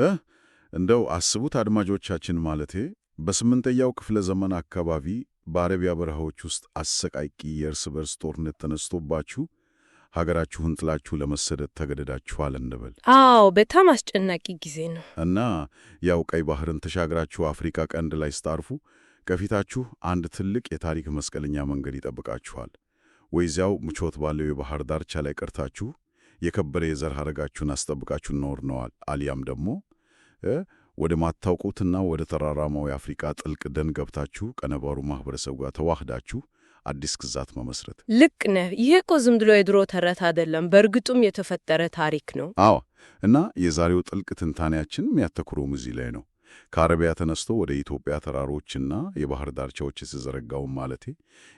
እ እንደው አስቡት አድማጮቻችን፣ ማለቴ በስምንተኛው ክፍለ ዘመን አካባቢ በአረቢያ በረሃዎች ውስጥ አሰቃቂ የእርስ በርስ ጦርነት ተነስቶባችሁ ሀገራችሁን ጥላችሁ ለመሰደድ ተገደዳችኋል እንበል። አዎ፣ በጣም አስጨናቂ ጊዜ ነው። እና ያው ቀይ ባህርን ተሻግራችሁ አፍሪካ ቀንድ ላይ ስታርፉ ከፊታችሁ አንድ ትልቅ የታሪክ መስቀለኛ መንገድ ይጠብቃችኋል። ወይዚያው ምቾት ባለው የባህር ዳርቻ ላይ ቀርታችሁ የከበረ የዘር ሐረጋችሁን አስጠብቃችሁ ኖርነዋል። አሊያም ደግሞ ወደ ማታውቁትና ወደ ተራራማው የአፍሪካ ጥልቅ ደን ገብታችሁ ከነባሩ ማህበረሰብ ጋር ተዋህዳችሁ አዲስ ግዛት መመስረት። ልክ ነህ። ይሄ እኮ ዝም ብሎ የድሮ ተረት አይደለም፣ በእርግጡም የተፈጠረ ታሪክ ነው። አዎ። እና የዛሬው ጥልቅ ትንታኔያችን የሚያተኩረው እዚህ ላይ ነው። ከአረቢያ ተነስቶ ወደ ኢትዮጵያ ተራሮችና የባህር ዳርቻዎች የተዘረጋውን ማለቴ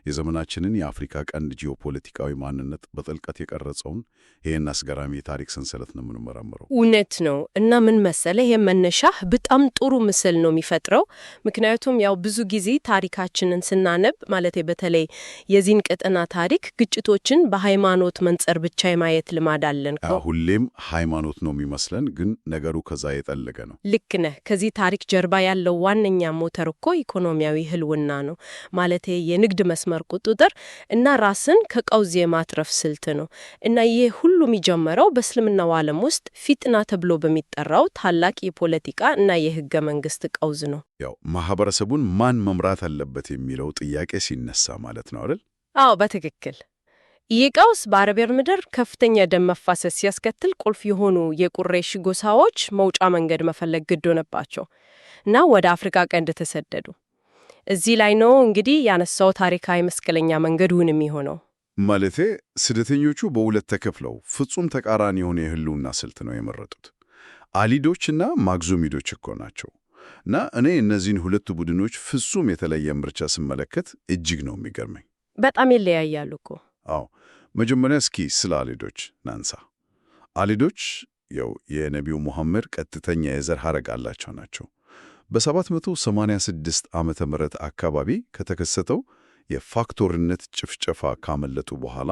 የዘመናችንን የአፍሪካ ቀንድ ጂኦፖለቲካዊ ማንነት በጥልቀት የቀረጸውን ይህን አስገራሚ የታሪክ ሰንሰለት ነው የምንመረምረው። እውነት ነው። እና ምን መሰለህ፣ ይህ መነሻህ በጣም ጥሩ ምስል ነው የሚፈጥረው። ምክንያቱም ያው ብዙ ጊዜ ታሪካችንን ስናነብ ማለቴ በተለይ የዚህን ቀጠና ታሪክ ግጭቶችን በሃይማኖት መንጸር ብቻ የማየት ልማድ አለን። ሁሌም ሃይማኖት ነው የሚመስለን፣ ግን ነገሩ ከዛ የጠለቀ ነው። ልክ ነህ። ከዚህ ታሪክ ጀርባ ያለው ዋነኛ ሞተር እኮ ኢኮኖሚያዊ ህልውና ነው። ማለቴ የንግድ መስመር ቁጥጥር እና ራስን ከቀውስ የማትረፍ ስልት ነው። እና ይሄ ሁሉ የሚጀመረው በእስልምናው ዓለም ውስጥ ፊጥና ተብሎ በሚጠራው ታላቅ የፖለቲካ እና የህገ መንግስት ቀውስ ነው። ያው ማህበረሰቡን ማን መምራት አለበት የሚለው ጥያቄ ሲነሳ ማለት ነው አይደል? አዎ፣ በትክክል። ይህ ቀውስ በአረቢያ ምድር ከፍተኛ ደም መፋሰስ ሲያስከትል ቁልፍ የሆኑ የቁረይሽ ጎሳዎች መውጫ መንገድ መፈለግ ግድ ሆነባቸው እና ወደ አፍሪካ ቀንድ ተሰደዱ። እዚህ ላይ ነው እንግዲህ ያነሳው ታሪካዊ መስቀለኛ መንገዱን የሚሆነው። ማለቴ ስደተኞቹ በሁለት ተከፍለው ፍጹም ተቃራኒ የሆነ የህልውና ስልት ነው የመረጡት። አሊዶችና ማክዙሚዶች እኮ ናቸው። እና እኔ እነዚህን ሁለቱ ቡድኖች ፍጹም የተለየ ምርጫ ስመለከት እጅግ ነው የሚገርመኝ። በጣም ይለያያሉ እኮ። አዎ፣ መጀመሪያ እስኪ ስለ አሊዶች ናንሳ። አሊዶች ያው የነቢዩ ሙሐመድ ቀጥተኛ የዘር ሐረግ አላቸው ናቸው። በ786 ዓመተ ምህረት አካባቢ ከተከሰተው የፋክቶርነት ጭፍጨፋ ካመለጡ በኋላ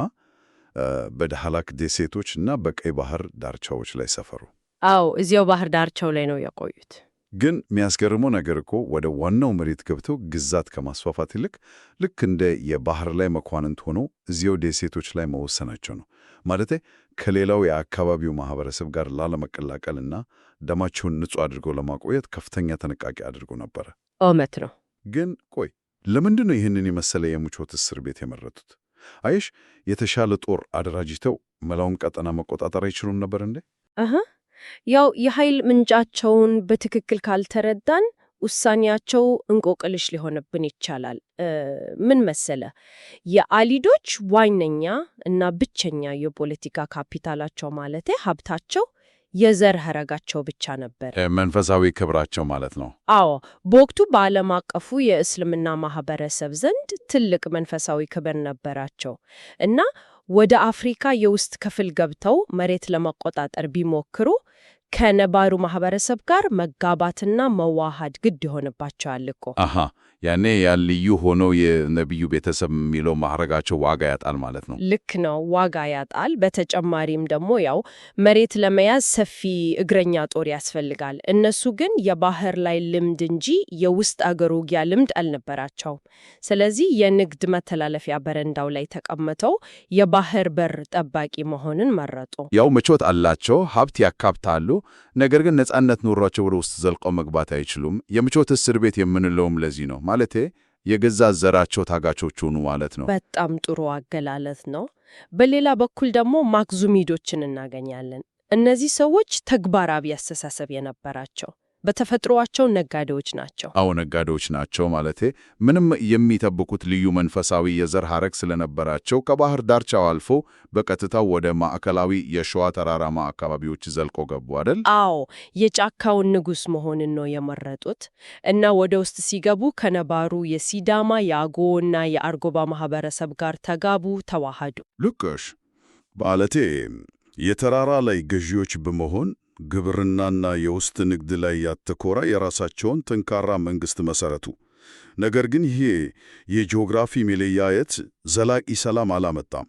በዳህላክ ደሴቶች እና በቀይ ባህር ዳርቻዎች ላይ ሰፈሩ። አዎ፣ እዚያው ባህር ዳርቻው ላይ ነው የቆዩት። ግን የሚያስገርመው ነገር እኮ ወደ ዋናው መሬት ገብተው ግዛት ከማስፋፋት ይልቅ ልክ እንደ የባህር ላይ መኳንንት ሆነው እዚያው ደሴቶች ላይ መወሰናቸው ነው። ማለቴ ከሌላው የአካባቢው ማህበረሰብ ጋር ላለመቀላቀልና ደማቸውን ንጹህ አድርገው ለማቆየት ከፍተኛ ጥንቃቄ አድርጎ ነበረ። እውነት ነው። ግን ቆይ ለምንድን ነው ይህንን የመሰለ የምቾት እስር ቤት የመረጡት? አየሽ፣ የተሻለ ጦር አደራጅተው መላውን ቀጠና መቆጣጠር አይችሉም ነበር እንዴ? ያው የኃይል ምንጫቸውን በትክክል ካልተረዳን ውሳኔያቸው እንቆቅልሽ ሊሆንብን ይቻላል። ምን መሰለ፣ የአሊዶች ዋነኛ እና ብቸኛ የፖለቲካ ካፒታላቸው ማለቴ ሀብታቸው የዘር ሐረጋቸው ብቻ ነበር። መንፈሳዊ ክብራቸው ማለት ነው። አዎ፣ በወቅቱ በዓለም አቀፉ የእስልምና ማህበረሰብ ዘንድ ትልቅ መንፈሳዊ ክብር ነበራቸው እና ወደ አፍሪካ የውስጥ ክፍል ገብተው መሬት ለመቆጣጠር ቢሞክሩ ከነባሩ ማህበረሰብ ጋር መጋባትና መዋሃድ ግድ ይሆንባቸዋል እኮ። ያኔ ልዩ ሆኖ የነቢዩ ቤተሰብ የሚለው ማዕረጋቸው ዋጋ ያጣል ማለት ነው። ልክ ነው፣ ዋጋ ያጣል። በተጨማሪም ደግሞ ያው መሬት ለመያዝ ሰፊ እግረኛ ጦር ያስፈልጋል። እነሱ ግን የባህር ላይ ልምድ እንጂ የውስጥ አገር ውጊያ ልምድ አልነበራቸውም። ስለዚህ የንግድ መተላለፊያ በረንዳው ላይ ተቀምጠው የባህር በር ጠባቂ መሆንን መረጡ። ያው ምቾት አላቸው፣ ሀብት ያካብታሉ። ነገር ግን ነጻነት ኑሯቸው ወደ ውስጥ ዘልቀው መግባት አይችሉም። የምቾት እስር ቤት የምንለውም ለዚህ ነው። ማለቴ የገዛ ዘራቸው ታጋቾች ሆኑ ማለት ነው። በጣም ጥሩ አገላለጽ ነው። በሌላ በኩል ደግሞ ማክዙሚዶችን እናገኛለን። እነዚህ ሰዎች ተግባራዊ አስተሳሰብ የነበራቸው በተፈጥሮአቸው ነጋዴዎች ናቸው። አዎ፣ ነጋዴዎች ናቸው ማለቴ ምንም የሚጠብቁት ልዩ መንፈሳዊ የዘር ሐረግ ስለነበራቸው ከባህር ዳርቻው አልፎ በቀጥታው ወደ ማዕከላዊ የሸዋ ተራራማ አካባቢዎች ዘልቆ ገቡ አይደል? አዎ፣ የጫካውን ንጉሥ መሆንን ነው የመረጡት እና ወደ ውስጥ ሲገቡ ከነባሩ የሲዳማ የአጎና የአርጎባ ማህበረሰብ ጋር ተጋቡ፣ ተዋሃዱ። ልክሽ ማለቴ የተራራ ላይ ገዢዎች በመሆን ግብርናና የውስጥ ንግድ ላይ ያተኮረ የራሳቸውን ጠንካራ መንግስት መሰረቱ። ነገር ግን ይሄ የጂኦግራፊ መለያየት ዘላቂ ሰላም አላመጣም።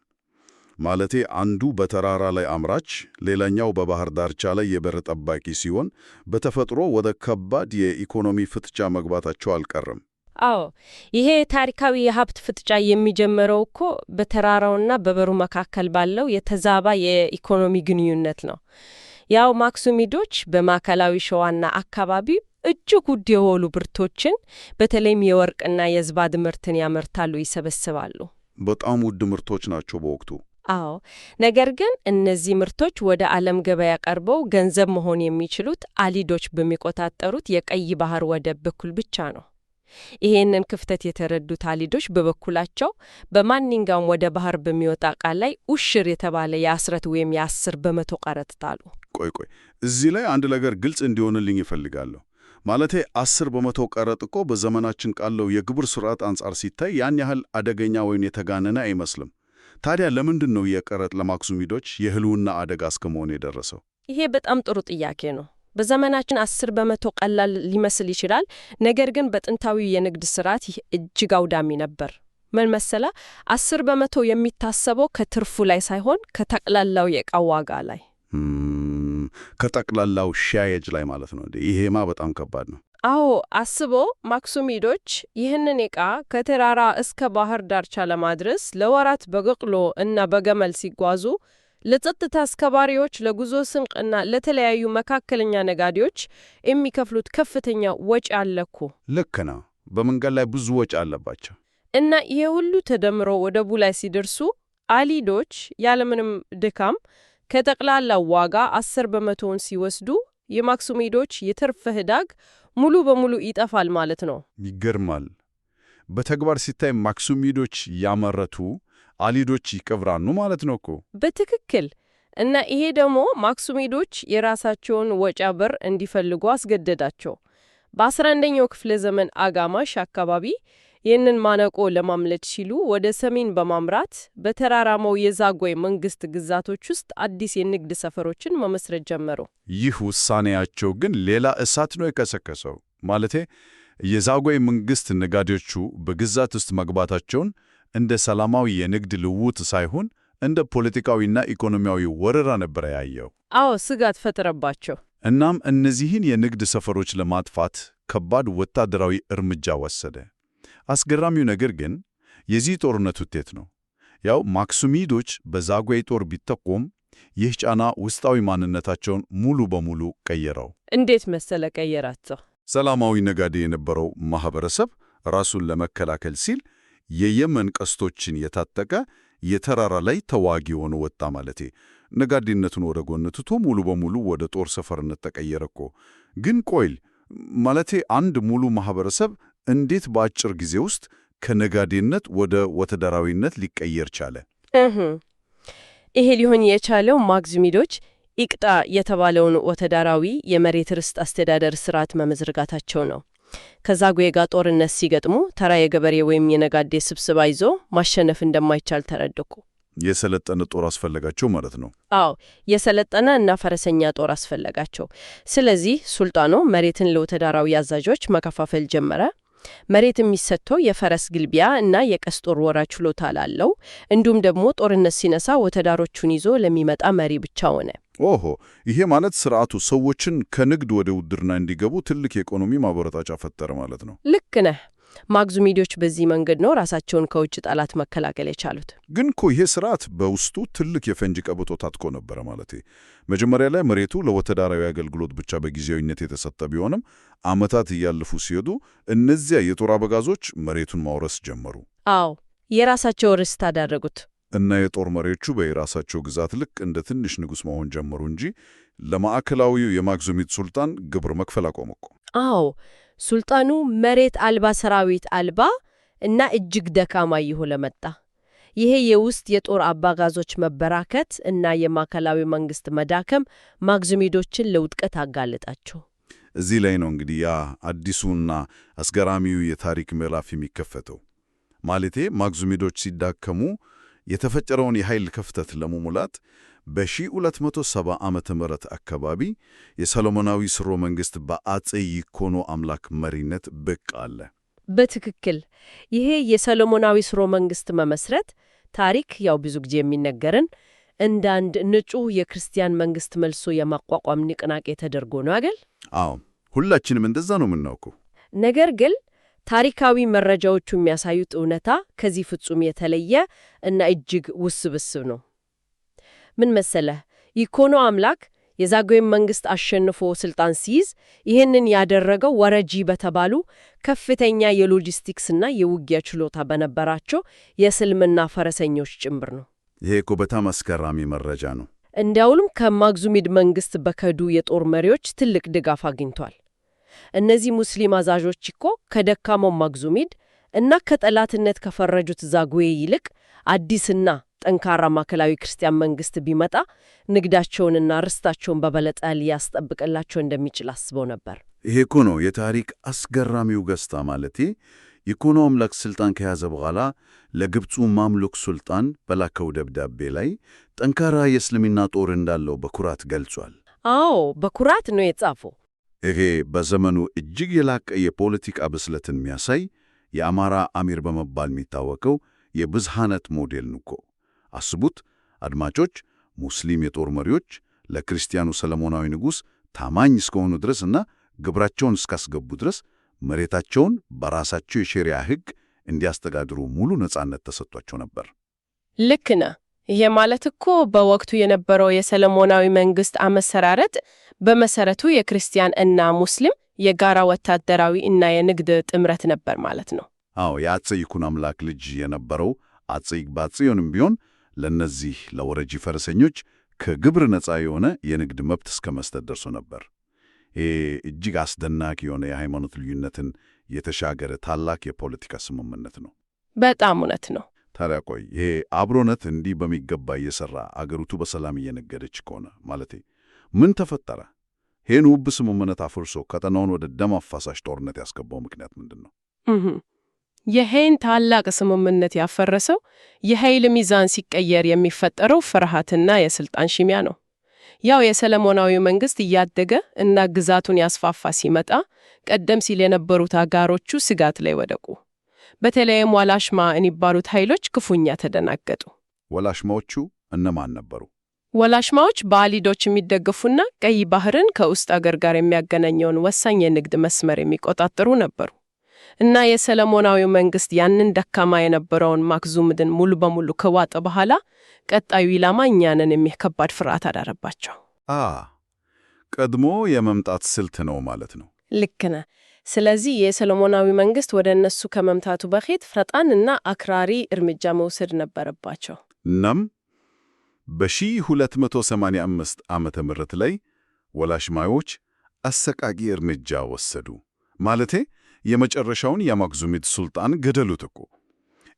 ማለቴ አንዱ በተራራ ላይ አምራች፣ ሌላኛው በባህር ዳርቻ ላይ የበር ጠባቂ ሲሆን በተፈጥሮ ወደ ከባድ የኢኮኖሚ ፍጥጫ መግባታቸው አልቀረም። አዎ፣ ይሄ ታሪካዊ የሀብት ፍጥጫ የሚጀምረው እኮ በተራራውና በበሩ መካከል ባለው የተዛባ የኢኮኖሚ ግንኙነት ነው። ያው ማክሱሚዶች በማዕከላዊ ሸዋና አካባቢ እጅግ ውድ የሆኑ ብርቶችን በተለይም የወርቅና የዝባድ ምርትን ያመርታሉ፣ ይሰበስባሉ። በጣም ውድ ምርቶች ናቸው በወቅቱ። አዎ፣ ነገር ግን እነዚህ ምርቶች ወደ ዓለም ገበያ ቀርበው ገንዘብ መሆን የሚችሉት አሊዶች በሚቆጣጠሩት የቀይ ባህር ወደብ በኩል ብቻ ነው። ይሄንን ክፍተት የተረዱት አሊዶች በበኩላቸው በማንኛውም ወደ ባህር በሚወጣ ዕቃ ላይ ኡሽር የተባለ የ10 ወይም የ10% ቀረጥ ጣሉ። ቆይ እዚህ ላይ አንድ ነገር ግልጽ እንዲሆንልኝ ይፈልጋለሁ። ማለቴ 10% ቀረጥ እኮ በዘመናችን ካለው የግብር ስርዓት አንጻር ሲታይ ያን ያህል አደገኛ ወይም የተጋነነ አይመስልም። ታዲያ ለምንድን ነው የቀረጥ ለማክሱሚዶች የህልውና አደጋ እስከመሆን የደረሰው? ይሄ በጣም ጥሩ ጥያቄ ነው። በዘመናችን 10% ቀላል ሊመስል ይችላል። ነገር ግን በጥንታዊ የንግድ ስርዓት ይህ እጅግ አውዳሚ ነበር። ምን መሰላ? 10% የሚታሰበው ከትርፉ ላይ ሳይሆን ከጠቅላላው የዕቃ ዋጋ ላይ፣ ከጠቅላላው ሻያጅ ላይ ማለት ነው። ይሄማ በጣም ከባድ ነው። አዎ፣ አስቦ ማክሱሚዶች ይህንን ዕቃ ከተራራ እስከ ባህር ዳርቻ ለማድረስ ለወራት በበቅሎ እና በገመል ሲጓዙ ለጸጥታ አስከባሪዎች፣ ለጉዞ ስንቅና ለተለያዩ መካከለኛ ነጋዴዎች የሚከፍሉት ከፍተኛ ወጪ አለኩ። ልክ ነው። በመንገድ ላይ ብዙ ወጪ አለባቸው። እና ይሄ ሁሉ ተደምሮ ወደቡ ላይ ሲደርሱ አሊዶች ያለምንም ድካም ከጠቅላላው ዋጋ 10%ውን ሲወስዱ የማክሱሚዶች የትርፍ ህዳግ ሙሉ በሙሉ ይጠፋል ማለት ነው። ይገርማል። በተግባር ሲታይ ማክሱሚዶች ያመረቱ አሊዶች ይቀብራሉ ማለት ነው እኮ። በትክክል። እና ይሄ ደግሞ ማክሱሚዶች የራሳቸውን ወጪ በር እንዲፈልጉ አስገደዳቸው። በ11ኛው ክፍለ ዘመን አጋማሽ አካባቢ ይህንን ማነቆ ለማምለጥ ሲሉ ወደ ሰሜን በማምራት በተራራማው የዛጉዌ መንግስት ግዛቶች ውስጥ አዲስ የንግድ ሰፈሮችን መመስረት ጀመሩ። ይህ ውሳኔያቸው ግን ሌላ እሳት ነው የቀሰቀሰው። ማለቴ የዛጉዌ መንግስት ነጋዴዎቹ በግዛት ውስጥ መግባታቸውን እንደ ሰላማዊ የንግድ ልውውጥ ሳይሆን እንደ ፖለቲካዊና ኢኮኖሚያዊ ወረራ ነበር ያየው። አዎ፣ ስጋት ፈጠረባቸው። እናም እነዚህን የንግድ ሰፈሮች ለማጥፋት ከባድ ወታደራዊ እርምጃ ወሰደ። አስገራሚው ነገር ግን የዚህ ጦርነት ውጤት ነው። ያው ማክሱሚዶች በዛጉዌ ጦር ቢተቆም ይህ ጫና ውስጣዊ ማንነታቸውን ሙሉ በሙሉ ቀየረው። እንዴት መሰለ ቀየራቸው? ሰላማዊ ነጋዴ የነበረው ማህበረሰብ ራሱን ለመከላከል ሲል የየመን ቀስቶችን የታጠቀ የተራራ ላይ ተዋጊ ሆኖ ወጣ። ማለቴ ነጋዴነቱን ወደ ጎን ትቶ ሙሉ በሙሉ ወደ ጦር ሰፈርነት ተቀየረ እኮ። ግን ቆይል ማለቴ አንድ ሙሉ ማህበረሰብ እንዴት በአጭር ጊዜ ውስጥ ከነጋዴነት ወደ ወታደራዊነት ሊቀየር ቻለ? ይሄ ሊሆን የቻለው ማክሱሚዶች ኢቅጣ የተባለውን ወታደራዊ የመሬት ርስት አስተዳደር ስርዓት መመዝረጋታቸው ነው። ከዛጉዌ ጋር ጦርነት ሲገጥሙ ተራ የገበሬ ወይም የነጋዴ ስብስባ ይዞ ማሸነፍ እንደማይቻል ተረድኩ። የሰለጠነ ጦር አስፈለጋቸው ማለት ነው። አዎ፣ የሰለጠነ እና ፈረሰኛ ጦር አስፈለጋቸው። ስለዚህ ሱልጣኑ መሬትን ለወታደራዊ አዛዦች መከፋፈል ጀመረ። መሬት የሚሰጠው የፈረስ ግልቢያ እና የቀስት ወርወራ ችሎታ ላለው፣ እንዲሁም ደግሞ ጦርነት ሲነሳ ወታደሮቹን ይዞ ለሚመጣ መሪ ብቻ ሆነ። ኦሆ፣ ይሄ ማለት ስርዓቱ ሰዎችን ከንግድ ወደ ውድድርና እንዲገቡ ትልቅ የኢኮኖሚ ማበረታቻ ፈጠረ ማለት ነው። ልክ ነህ። ማክሱሚዶች በዚህ መንገድ ነው ራሳቸውን ከውጭ ጠላት መከላከል የቻሉት። ግን እኮ ይሄ ስርዓት በውስጡ ትልቅ የፈንጂ ቀበቶ ታጥቆ ነበረ። ማለቴ መጀመሪያ ላይ መሬቱ ለወታደራዊ አገልግሎት ብቻ በጊዜያዊነት የተሰጠ ቢሆንም ዓመታት እያለፉ ሲሄዱ እነዚያ የጦር አበጋዞች መሬቱን ማውረስ ጀመሩ። አዎ፣ የራሳቸው ርስት አዳረጉት። እና የጦር መሪዎቹ በየራሳቸው ግዛት ልክ እንደ ትንሽ ንጉሥ መሆን ጀመሩ እንጂ ለማዕከላዊው የማክሱሚድ ሱልጣን ግብር መክፈል አቆሙ እኮ። አዎ፣ ሱልጣኑ መሬት አልባ፣ ሰራዊት አልባ እና እጅግ ደካማ እየሆነ መጣ። ይሄ የውስጥ የጦር አበጋዞች መበራከት እና የማዕከላዊ መንግስት መዳከም ማክሱሚዶችን ለውድቀት አጋለጣቸው። እዚህ ላይ ነው እንግዲህ ያ አዲሱና አስገራሚው የታሪክ ምዕራፍ የሚከፈተው። ማለቴ ማክሱሚዶች ሲዳከሙ የተፈጠረውን የኃይል ክፍተት ለመሙላት በ1270 ዓመተ ምህረት አካባቢ የሰሎሞናዊ ሥርወ መንግሥት በአጼ ይኮኖ አምላክ መሪነት ብቅ አለ። በትክክል ይሄ የሰሎሞናዊ ሥርወ መንግሥት መመስረት ታሪክ ያው ብዙ ጊዜ የሚነገርን እንደ አንድ ንጹሕ የክርስቲያን መንግስት መልሶ የማቋቋም ንቅናቄ ተደርጎ ነው አይደል? አዎ፣ ሁላችንም እንደዛ ነው የምናውቀው። ነገር ግን ታሪካዊ መረጃዎቹ የሚያሳዩት እውነታ ከዚህ ፍጹም የተለየ እና እጅግ ውስብስብ ነው። ምን መሰለህ? ኢኮኖ አምላክ የዛጉዌን መንግስት አሸንፎ ስልጣን ሲይዝ ይህንን ያደረገው ወረጂ በተባሉ ከፍተኛ የሎጂስቲክስና የውጊያ ችሎታ በነበራቸው የእስልምና ፈረሰኞች ጭምር ነው። ይሄ እኮ በጣም አስገራሚ መረጃ ነው። እንዲያውም ከማክዙሚድ መንግስት በከዱ የጦር መሪዎች ትልቅ ድጋፍ አግኝቷል። እነዚህ ሙስሊም አዛዦች እኮ ከደካማው ማክዙሚድ እና ከጠላትነት ከፈረጁት ዛጉዌ ይልቅ አዲስና ጠንካራ ማዕከላዊ ክርስቲያን መንግስት ቢመጣ ንግዳቸውንና ርስታቸውን በበለጠ ሊያስጠብቅላቸው እንደሚችል አስበው ነበር። ይሄ እኮ ነው የታሪክ አስገራሚው ገጽታ። ማለቴ ኢኮኖ አምላክ ስልጣን ከያዘ በኋላ ለግብፁ ማምሉክ ሱልጣን በላከው ደብዳቤ ላይ ጠንካራ የእስልምና ጦር እንዳለው በኩራት ገልጿል። አዎ፣ በኩራት ነው የጻፈው። ይሄ በዘመኑ እጅግ የላቀ የፖለቲካ ብስለትን የሚያሳይ የአማራ አሚር በመባል የሚታወቀው የብዝሃነት ሞዴል ነው እኮ። አስቡት አድማጮች፣ ሙስሊም የጦር መሪዎች ለክርስቲያኑ ሰለሞናዊ ንጉሥ ታማኝ እስከሆኑ ድረስ እና ግብራቸውን እስካስገቡ ድረስ መሬታቸውን በራሳቸው የሸሪያ ሕግ እንዲያስተዳድሩ ሙሉ ነጻነት ተሰጥቷቸው ነበር። ልክ ነህ። ይሄ ማለት እኮ በወቅቱ የነበረው የሰለሞናዊ መንግስት አመሰራረት በመሰረቱ የክርስቲያን እና ሙስሊም የጋራ ወታደራዊ እና የንግድ ጥምረት ነበር ማለት ነው። አዎ፣ የአፄ ይኩኖ አምላክ ልጅ የነበረው አፄ ይግባጽዮንም ቢሆን ለነዚህ ለወረጂ ፈረሰኞች ከግብር ነፃ የሆነ የንግድ መብት እስከ መስጠት ደርሶ ነበር። ይሄ እጅግ አስደናቂ የሆነ የሃይማኖት ልዩነትን የተሻገረ ታላቅ የፖለቲካ ስምምነት ነው። በጣም እውነት ነው። ታዲያ ቆይ ይሄ አብሮነት እንዲህ በሚገባ እየሰራ አገሪቱ በሰላም እየነገደች ከሆነ ማለቴ ምን ተፈጠረ? ይህን ውብ ስምምነት አፍርሶ ቀጠናውን ወደ ደም አፋሳሽ ጦርነት ያስገባው ምክንያት ምንድን ነው? ይህን ታላቅ ስምምነት ያፈረሰው የኃይል ሚዛን ሲቀየር የሚፈጠረው ፍርሃትና የስልጣን ሽሚያ ነው። ያው የሰለሞናዊ መንግስት እያደገ እና ግዛቱን ያስፋፋ ሲመጣ ቀደም ሲል የነበሩት አጋሮቹ ስጋት ላይ ወደቁ። በተለይም ዋላሽማ የሚባሉት ኃይሎች ክፉኛ ተደናገጡ። ወላሽማዎቹ እነማን ነበሩ? ወላሽማዎች በአሊዶች የሚደገፉና ቀይ ባህርን ከውስጥ አገር ጋር የሚያገናኘውን ወሳኝ የንግድ መስመር የሚቆጣጠሩ ነበሩ እና የሰለሞናዊ መንግስት ያንን ደካማ የነበረውን ማክዙምድን ሙሉ በሙሉ ከዋጠ በኋላ ቀጣዩ ኢላማ እኛንን የሚል ከባድ ፍርሃት አዳረባቸው። ቀድሞ የመምጣት ስልት ነው ማለት ነው። ልክ ነህ። ስለዚህ የሰሎሞናዊ መንግስት ወደ እነሱ ከመምታቱ በፊት ፈጣንና አክራሪ እርምጃ መውሰድ ነበረባቸው። እናም በ1285 ዓመተ ምህረት ላይ ወላሽማዮች አሰቃቂ እርምጃ ወሰዱ። ማለቴ የመጨረሻውን የማክዙሚድ ሱልጣን ገደሉት እኮ።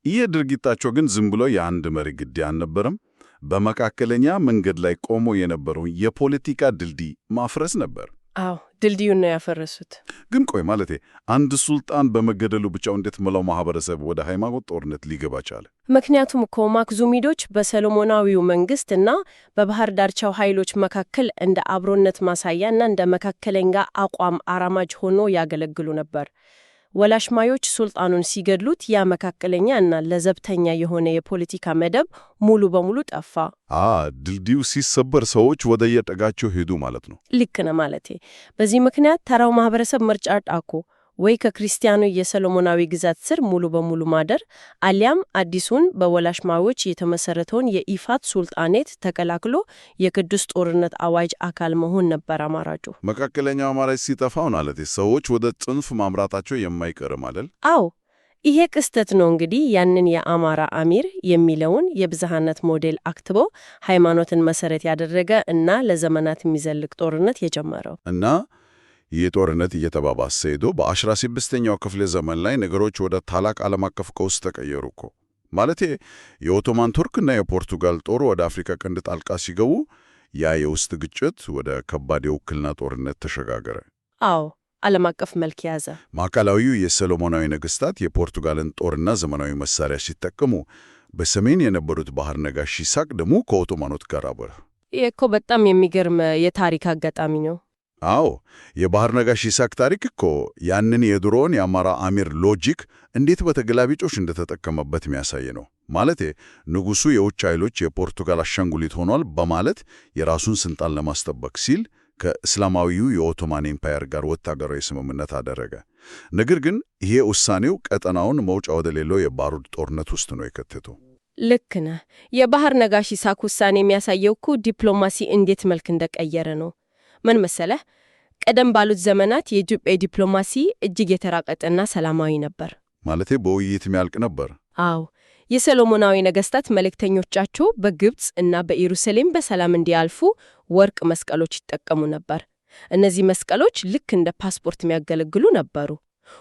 ይህ ድርጊታቸው ግን ዝም ብሎ የአንድ መሪ ግድያ አልነበረም። በመካከለኛ መንገድ ላይ ቆሞ የነበረውን የፖለቲካ ድልድይ ማፍረስ ነበር። አዎ፣ ድልድዩን ነው ያፈረሱት። ግን ቆይ ማለቴ አንድ ሱልጣን በመገደሉ ብቻው እንዴት መላው ማህበረሰብ ወደ ሃይማኖት ጦርነት ሊገባ ቻለ? ምክንያቱም እኮ ማክዙሚዶች በሰሎሞናዊው መንግስትና በባህር ዳርቻው ኃይሎች መካከል እንደ አብሮነት ማሳያና እንደ መካከለኛ አቋም አራማጅ ሆኖ ያገለግሉ ነበር። ወላሽማዮች ሱልጣኑን ሲገድሉት ያ መካከለኛ እና ለዘብተኛ የሆነ የፖለቲካ መደብ ሙሉ በሙሉ ጠፋ። ድልድዩ ሲሰበር ሰዎች ወደ የጠጋቸው ሄዱ ማለት ነው። ልክ ነህ ማለቴ። በዚህ ምክንያት ተራው ማህበረሰብ ምርጫ ጣኮ ወይ ከክርስቲያኑ የሰሎሞናዊ ግዛት ስር ሙሉ በሙሉ ማደር አሊያም አዲሱን በወላሽማዮች የተመሰረተውን የኢፋት ሱልጣኔት ተቀላቅሎ የቅዱስ ጦርነት አዋጅ አካል መሆን ነበር አማራጩ። መካከለኛው አማራጭ ሲጠፋው ማለት ሰዎች ወደ ጽንፍ ማምራታቸው የማይቀር ማለት። አዎ፣ ይሄ ክስተት ነው እንግዲህ ያንን የአማራ አሚር የሚለውን የብዝሃነት ሞዴል አክትቦ ሃይማኖትን መሰረት ያደረገ እና ለዘመናት የሚዘልቅ ጦርነት የጀመረው እና ይህ ጦርነት እየተባባሰ ሄዶ በ16ኛው ክፍለ ዘመን ላይ ነገሮች ወደ ታላቅ ዓለም አቀፍ ቀውስ ተቀየሩ እኮ። ማለቴ የኦቶማን ቱርክና የፖርቱጋል ጦር ወደ አፍሪካ ቀንድ ጣልቃ ሲገቡ ያ የውስጥ ግጭት ወደ ከባድ የውክልና ጦርነት ተሸጋገረ። አዎ፣ ዓለም አቀፍ መልክ ያዘ። ማዕከላዊው የሰሎሞናዊ ነገሥታት የፖርቱጋልን ጦርና ዘመናዊ መሳሪያ ሲጠቀሙ፣ በሰሜን የነበሩት ባህር ነጋሽ ይስሐቅ ደግሞ ከኦቶማኖት ጋር አበረ። ይህ እኮ በጣም የሚገርም የታሪክ አጋጣሚ ነው። አዎ፣ የባህር ነጋሽ ይስሐቅ ታሪክ እኮ ያንን የድሮውን የአማራ አሚር ሎጂክ እንዴት በተገላቢጮሽ እንደተጠቀመበት የሚያሳይ ነው። ማለቴ ንጉሡ የውጭ ኃይሎች የፖርቱጋል አሻንጉሊት ሆኗል በማለት የራሱን ስልጣን ለማስጠበቅ ሲል ከእስላማዊው የኦቶማን ኤምፓየር ጋር ወታደራዊ ስምምነት አደረገ። ነገር ግን ይሄ ውሳኔው ቀጠናውን መውጫ ወደሌለው የባሩድ ጦርነት ውስጥ ነው የከተተው። ልክ ነህ። የባህር ነጋሽ ይስሐቅ ውሳኔ የሚያሳየው እኮ ዲፕሎማሲ እንዴት መልክ እንደቀየረ ነው። ምን መሰለህ? ቀደም ባሉት ዘመናት የኢትዮጵያ ዲፕሎማሲ እጅግ የተራቀቀና ሰላማዊ ነበር። ማለቴ በውይይት የሚያልቅ ነበር። አዎ፣ የሰሎሞናዊ ነገስታት መልእክተኞቻቸው በግብጽ እና በኢየሩሳሌም በሰላም እንዲያልፉ ወርቅ መስቀሎች ይጠቀሙ ነበር። እነዚህ መስቀሎች ልክ እንደ ፓስፖርት የሚያገለግሉ ነበሩ።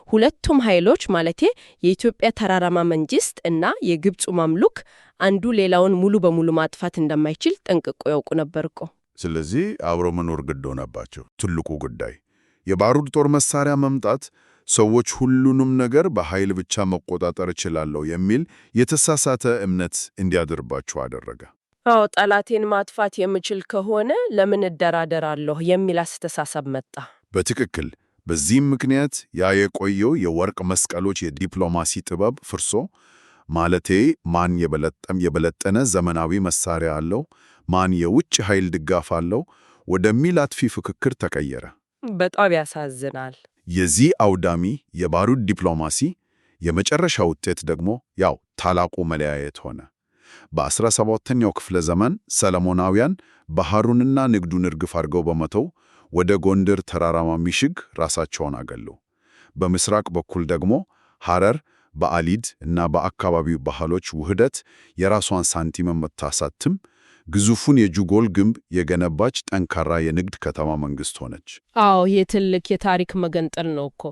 ሁለቱም ኃይሎች ማለቴ የኢትዮጵያ ተራራማ መንግስት እና የግብፁ ማምሉክ አንዱ ሌላውን ሙሉ በሙሉ ማጥፋት እንደማይችል ጠንቅቆ ያውቁ ነበር እኮ። ስለዚህ አብሮ መኖር ግድ ሆነባቸው። ትልቁ ጉዳይ የባሩድ ጦር መሳሪያ መምጣት ሰዎች ሁሉንም ነገር በኃይል ብቻ መቆጣጠር እችላለሁ የሚል የተሳሳተ እምነት እንዲያድርባቸው አደረገ። አዎ፣ ጠላቴን ማጥፋት የምችል ከሆነ ለምን እደራደራለሁ የሚል አስተሳሰብ መጣ። በትክክል። በዚህም ምክንያት ያ የቆየው የወርቅ መስቀሎች የዲፕሎማሲ ጥበብ ፍርሶ፣ ማለቴ ማን የበለጠነ ዘመናዊ መሳሪያ አለው፣ ማን የውጭ ኃይል ድጋፍ አለው ወደሚል አጥፊ ፍክክር ተቀየረ። በጣም ያሳዝናል። የዚህ አውዳሚ የባሩድ ዲፕሎማሲ የመጨረሻ ውጤት ደግሞ ያው ታላቁ መለያየት ሆነ። በ17ኛው ክፍለ ዘመን ሰለሞናውያን ባህሩንና ንግዱን እርግፍ አድርገው በመተው ወደ ጎንደር ተራራማ ምሽግ ራሳቸውን አገሉ። በምስራቅ በኩል ደግሞ ሐረር በአሊድ እና በአካባቢው ባህሎች ውህደት የራሷን ሳንቲም የምታሳትም ግዙፉን የጁጎል ግንብ የገነባች ጠንካራ የንግድ ከተማ መንግስት ሆነች። አዎ፣ ይህ ትልቅ የታሪክ መገንጠል ነው እኮ።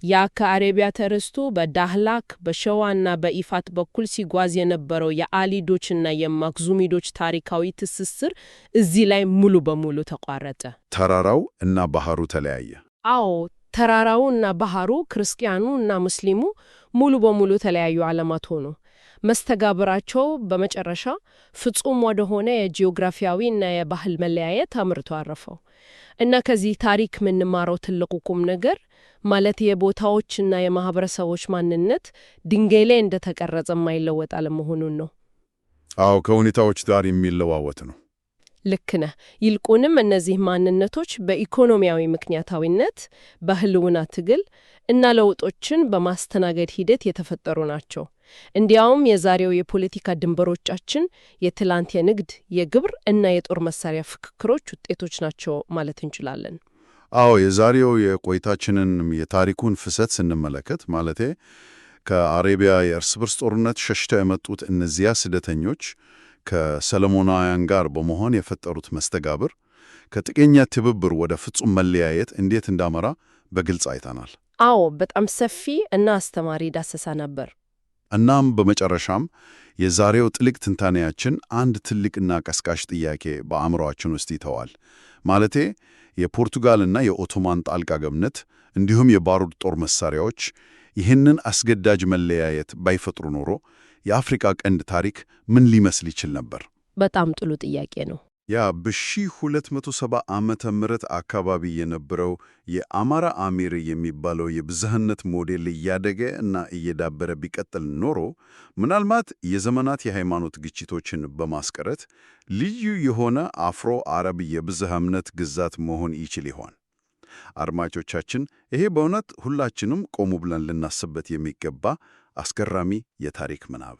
ያ ከአረቢያ ተረስቶ በዳህላክ በሸዋና በኢፋት በኩል ሲጓዝ የነበረው የአሊዶችና የማክዙሚዶች ታሪካዊ ትስስር እዚህ ላይ ሙሉ በሙሉ ተቋረጠ። ተራራው እና ባህሩ ተለያየ። አዎ፣ ተራራው እና ባህሩ፣ ክርስቲያኑ እና ሙስሊሙ ሙሉ በሙሉ ተለያዩ ዓለማት ሆኑ። መስተጋብራቸው በመጨረሻ ፍጹም ወደሆነ የጂኦግራፊያዊ እና የባህል መለያየት አምርቶ አረፈው። እና ከዚህ ታሪክ የምንማረው ትልቁ ቁም ነገር ማለት የቦታዎችና የማህበረሰቦች ማንነት ድንጋይ ላይ እንደተቀረጸ የማይለወጥ አለመሆኑን ነው። አዎ፣ ከሁኔታዎች ጋር የሚለዋወጥ ነው። ልክ ነህ። ይልቁንም እነዚህ ማንነቶች በኢኮኖሚያዊ ምክንያታዊነት፣ በህልውና ትግል እና ለውጦችን በማስተናገድ ሂደት የተፈጠሩ ናቸው። እንዲያውም የዛሬው የፖለቲካ ድንበሮቻችን የትላንት የንግድ፣ የግብር እና የጦር መሳሪያ ፍክክሮች ውጤቶች ናቸው ማለት እንችላለን። አዎ፣ የዛሬው የቆይታችንን የታሪኩን ፍሰት ስንመለከት ማለቴ ከአሬቢያ የእርስ በርስ ጦርነት ሸሽተው የመጡት እነዚያ ስደተኞች ከሰለሞናውያን ጋር በመሆን የፈጠሩት መስተጋብር ከጥገኛ ትብብር ወደ ፍጹም መለያየት እንዴት እንዳመራ በግልጽ አይተናል። አዎ፣ በጣም ሰፊ እና አስተማሪ ዳሰሳ ነበር። እናም በመጨረሻም የዛሬው ጥልቅ ትንታኔያችን አንድ ትልቅና ቀስቃሽ ጥያቄ በአእምሮአችን ውስጥ ይተዋል። ማለቴ የፖርቱጋልና የኦቶማን ጣልቃ ገብነት እንዲሁም የባሩድ ጦር መሳሪያዎች ይህንን አስገዳጅ መለያየት ባይፈጥሩ ኖሮ የአፍሪካ ቀንድ ታሪክ ምን ሊመስል ይችል ነበር? በጣም ጥሩ ጥያቄ ነው። ያ በ1270 ዓመተ ምህረት አካባቢ የነበረው የአማራ አሚር የሚባለው የብዝሃነት ሞዴል እያደገ እና እየዳበረ ቢቀጥል ኖሮ ምናልባት የዘመናት የሃይማኖት ግጭቶችን በማስቀረት ልዩ የሆነ አፍሮ አረብ የብዝሃ እምነት ግዛት መሆን ይችል ይሆን? አድማጮቻችን፣ ይሄ በእውነት ሁላችንም ቆሙ ብለን ልናስበት የሚገባ አስገራሚ የታሪክ ምናብ።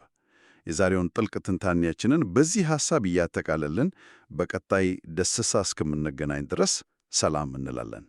የዛሬውን ጥልቅ ትንታኔያችንን በዚህ ሐሳብ እያጠቃለልን በቀጣይ ዳሰሳ እስከምንገናኝ ድረስ ሰላም እንላለን።